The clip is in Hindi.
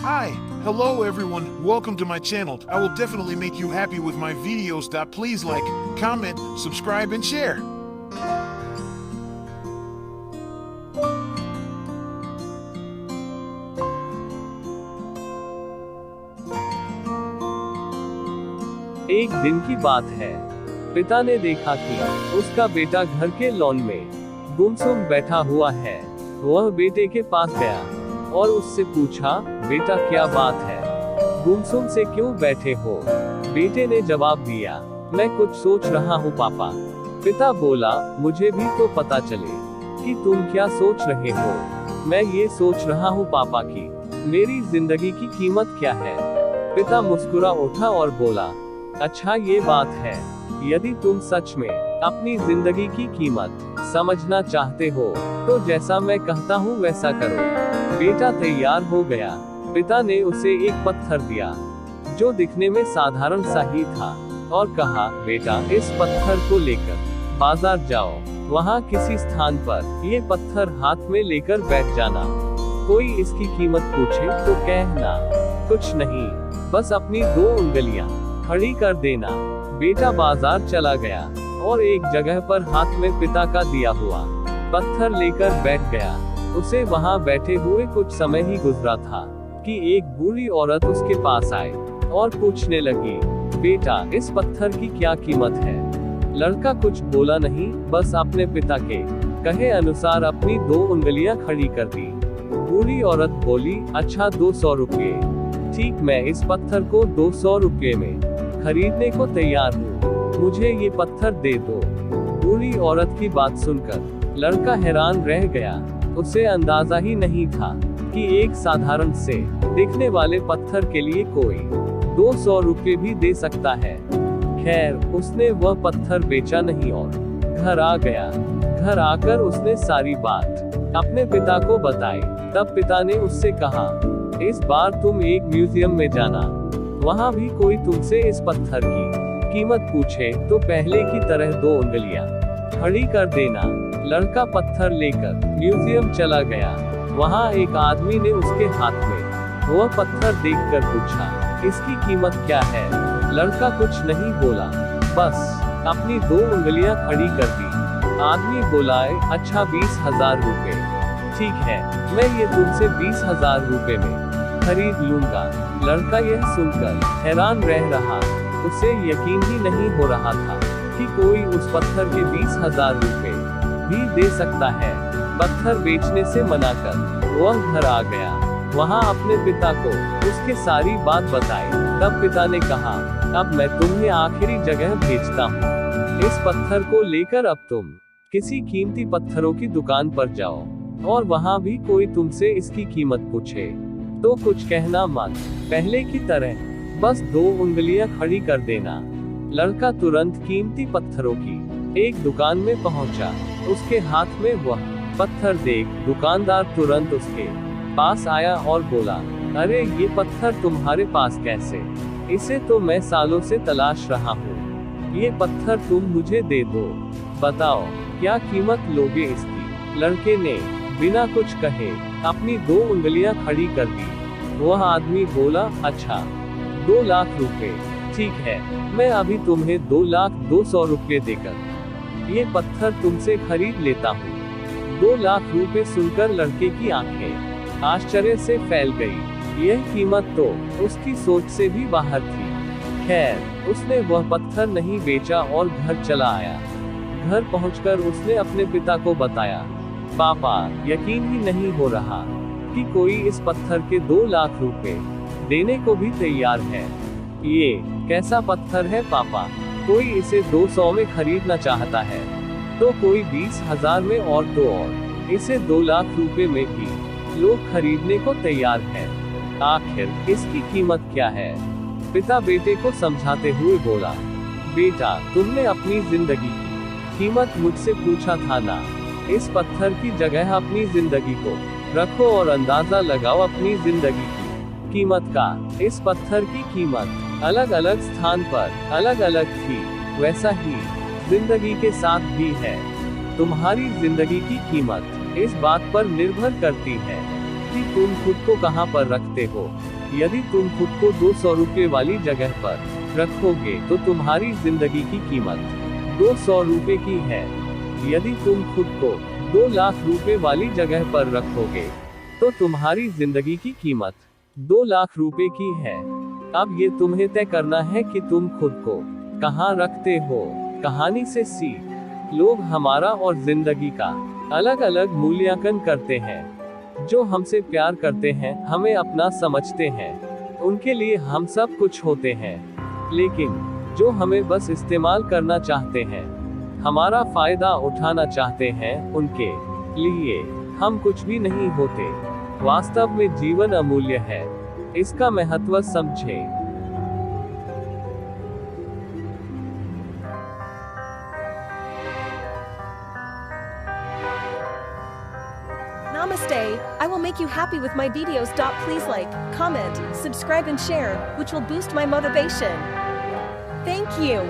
Hi, hello everyone, welcome to my channel. I will definitely make you happy with my videos. Please like, comment, subscribe and share. एक दिन की बात है। पिता ने देखा कि उसका बेटा घर के लॉन में गुमसुम बैठा हुआ है। वह बेटे के पास गया और उससे पूछा, बेटा क्या बात है, गुमसुम से क्यों बैठे हो? बेटे ने जवाब दिया, मैं कुछ सोच रहा हूँ पापा। पिता बोला, मुझे भी तो पता चले कि तुम क्या सोच रहे हो। मैं ये सोच रहा हूँ पापा कि मेरी जिंदगी की कीमत क्या है। पिता मुस्कुरा उठा और बोला, अच्छा ये बात है, यदि तुम सच में अपनी जिंदगी की कीमत समझना चाहते हो तो जैसा मैं कहता हूँ वैसा करो। बेटा तैयार हो गया। पिता ने उसे एक पत्थर दिया जो दिखने में साधारण सा ही था और कहा, बेटा इस पत्थर को लेकर बाजार जाओ, वहाँ किसी स्थान पर ये पत्थर हाथ में लेकर बैठ जाना। कोई इसकी कीमत पूछे तो कहना कुछ नहीं, बस अपनी 2 उंगलियां खड़ी कर देना। बेटा बाजार चला गया और एक जगह पर हाथ में पिता का दिया हुआ पत्थर लेकर बैठ गया। उसे वहां बैठे हुए कुछ समय ही गुजरा था कि एक बूढ़ी औरत उसके पास आई और पूछने लगी, बेटा इस पत्थर की क्या कीमत है? लड़का कुछ बोला नहीं, बस अपने पिता के कहे अनुसार अपनी 2 उंगलियां खड़ी कर दी। बूढ़ी औरत बोली, अच्छा 200 रुपये। ठीक, मैं इस पत्थर को 200 रुपये में खरीदने को तैयार हूँ, मुझे ये पत्थर दे दो। बूढ़ी औरत की बात सुनकर लड़का हैरान रह गया। उसे अंदाजा ही नहीं था कि एक साधारण से दिखने वाले पत्थर के लिए कोई 200 रुपये भी दे सकता है। खैर, उसने वह पत्थर बेचा नहीं और घर आ गया। घर आकर उसने सारी बात अपने पिता को बताई। तब पिता ने उससे कहा, इस बार तुम एक म्यूजियम में जाना, वहाँ भी कोई तुमसे इस पत्थर की कीमत पूछे तो पहले की तरह 2 उंगलियां खड़ी कर देना। लड़का पत्थर लेकर म्यूजियम चला गया। वहाँ एक आदमी ने उसके हाथ में वह पत्थर देखकर पूछा, इसकी कीमत क्या है? लड़का कुछ नहीं बोला, बस अपनी 2 उंगलियां खड़ी कर दी। आदमी बोला, अच्छा 20,000 रुपए। ठीक है, मैं ये तुमसे 20,000 रुपए में खरीद लूंगा। लड़का यह सुनकर हैरान रह रहा। उसे यकीन ही नहीं हो रहा था कि कोई उस पत्थर के 20,000 रुपए भी दे सकता है। पत्थर बेचने से मना कर वह घर आ गया। वहाँ अपने पिता को उसके सारी बात बताई। तब पिता ने कहा, अब मैं तुम्हें आखिरी जगह भेजता हूँ। इस पत्थर को लेकर अब तुम किसी कीमती पत्थरों की दुकान पर जाओ और वहाँ भी कोई तुमसे इसकी कीमत पूछे तो कुछ कहना मत, पहले की तरह बस 2 उंगलियां खड़ी कर देना। लड़का तुरंत कीमती पत्थरों की एक दुकान में पहुंचा। उसके हाथ में वह पत्थर देख दुकानदार तुरंत उसके पास आया और बोला, अरे ये पत्थर तुम्हारे पास कैसे? इसे तो मैं सालों से तलाश रहा हूँ। ये पत्थर तुम मुझे दे दो, बताओ क्या कीमत लोगे इसकी? लड़के ने बिना कुछ कहे अपनी 2 उंगलियां खड़ी कर दी। वह आदमी बोला, अच्छा 2 लाख रुपए। ठीक है, मैं अभी तुम्हें 2,02,00,000 रुपये देकर ये पत्थर तुमसे खरीद लेता हूँ। 2 लाख रुपए सुनकर लड़के की आंखें आश्चर्य से फैल गई। यह कीमत तो उसकी सोच से भी बाहर थी। खैर, उसने वह पत्थर नहीं बेचा और घर चला आया। घर पहुंचकर उसने अपने पिता को बताया, पापा यकीन ही नहीं हो रहा कि कोई इस पत्थर के 2 लाख रुपए देने को भी तैयार है। ये कैसा पत्थर है पापा? कोई इसे 200 में खरीदना चाहता है तो कोई 20,000 में और तो और इसे 2 लाख रुपए में भी लोग खरीदने को तैयार है। आखिर इसकी कीमत क्या है? पिता बेटे को समझाते हुए बोला, बेटा तुमने अपनी जिंदगी की कीमत मुझसे पूछा था ना? इस पत्थर की जगह अपनी जिंदगी को रखो और अंदाजा लगाओ अपनी जिंदगी की कीमत का। इस पत्थर की कीमत अलग अलग स्थान पर अलग अलग थी, वैसा ही जिंदगी के साथ भी है। तुम्हारी जिंदगी की कीमत इस बात पर निर्भर करती है कि तुम खुद को कहां पर रखते हो। यदि तुम खुद को 200 रुपए वाली जगह पर रखोगे तो तुम्हारी जिंदगी की कीमत 200 रुपए की है। यदि तुम खुद को 2 लाख रुपए वाली जगह पर रखोगे तो तुम्हारी जिंदगी की कीमत 2 लाख रुपए की है। अब ये तुम्हें तय करना है कि तुम खुद को कहाँ रखते हो। कहानी से सीख, लोग हमारा और जिंदगी का अलग अलग मूल्यांकन करते हैं। जो हमसे प्यार करते हैं, हमें अपना समझते हैं, उनके लिए हम सब कुछ होते हैं। लेकिन जो हमें बस इस्तेमाल करना चाहते हैं, हमारा फायदा उठाना चाहते हैं, उनके लिए हम कुछ भी नहीं होते। वास्तव में जीवन अमूल्य है, इसका महत्व समझें। Namaste. I will make you happy with my videos. Please like, comment, subscribe and share, which will boost my motivation. Thank you.